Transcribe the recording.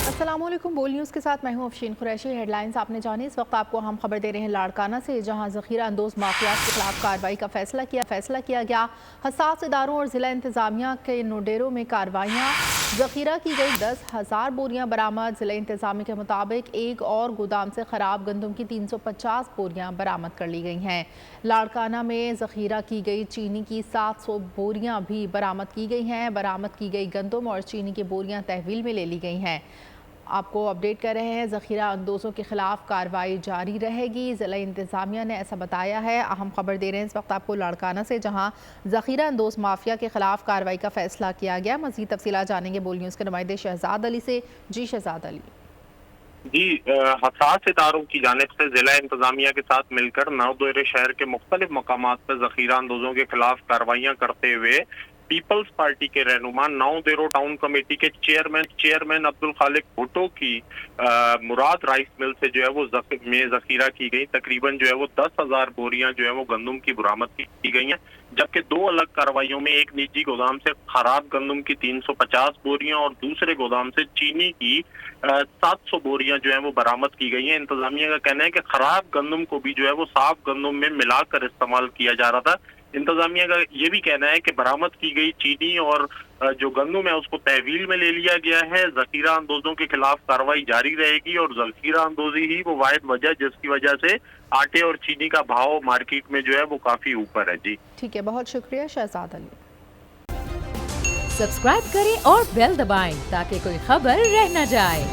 السلام علیکم، بول نیوز کے ساتھ میں ہوں افشین قریشی۔ ہیڈ لائنز آپ نے جانی، اس وقت آپ کو ہم خبر دے رہے ہیں لاڑکانہ سے، جہاں ذخیرہ اندوز مافیات کے خلاف کارروائی کا فیصلہ کیا گیا۔ حساس اداروں اور ضلع انتظامیہ کے نوڈیروں میں کارروائیاں، ذخیرہ کی گئی 10,000 بوریاں برآمد۔ ضلع انتظامیہ کے مطابق ایک اور گودام سے خراب گندم کی 350 بوریاں برآمد کر لی گئی ہیں۔ لاڑکانہ میں ذخیرہ کی گئی چینی کی 700 بوریاں بھی برآمد کی گئی ہیں۔ برآمد کی گئی گندم اور چینی کی بوریاں تحویل میں لے لی گئی ہیں۔ آپ کو اپڈیٹ کر رہے ہیں، ذخیرہ اندوزوں کے خلاف کارروائی جاری رہے گی، ضلع انتظامیہ نے ایسا بتایا ہے۔ اہم خبر دے رہے ہیں اس وقت آپ کو لاڑکانہ سے، جہاں ذخیرہ اندوز مافیا کے خلاف کارروائی کا فیصلہ کیا گیا۔ مزید تفصیلات جانیں گے بول نیوز کے نمائندے شہزاد علی سے۔ جی شہزاد علی۔ جی، حساس اداروں کی جانب سے ضلع انتظامیہ کے ساتھ مل کر نودیرے شہر کے مختلف مقامات پر ذخیرہ اندوزوں کے خلاف کارروائیاں کرتے ہوئے پیپلز پارٹی کے رہنما نودیرو ٹاؤن کمیٹی کے چیئرمین عبد الخالق بھٹو کی مراد رائس مل سے جو ہے وہ ذخیرہ کی گئی تقریباً جو ہے وہ 10,000 بوریاں جو ہے وہ گندم کی برآمد کی گئی ہیں، جبکہ دو الگ کارروائیوں میں ایک نجی گودام سے خراب گندم کی 350 بوریاں اور دوسرے گودام سے چینی کی 700 بوریاں جو ہیں وہ برآمد کی گئی ہیں۔ انتظامیہ کا کہنا ہے کہ خراب گندم کو بھی جو ہے وہ صاف گندم میں ملا کر استعمال کیا جا رہا تھا۔ انتظامیہ کا یہ بھی کہنا ہے کہ برآمد کی گئی چینی اور جو گندم ہے اس کو تحویل میں لے لیا گیا ہے۔ ذخیرہ اندوزوں کے خلاف کارروائی جاری رہے گی اور ذخیرہ اندوزی ہی وہ واحد وجہ جس کی وجہ سے آٹے اور چینی کا بھاؤ مارکیٹ میں جو ہے وہ کافی اوپر ہے۔ جی ٹھیک ہے، بہت شکریہ شہزاد علی۔ سبسکرائب کریں اور بیل دبائیں تاکہ کوئی خبر رہ نہ جائے۔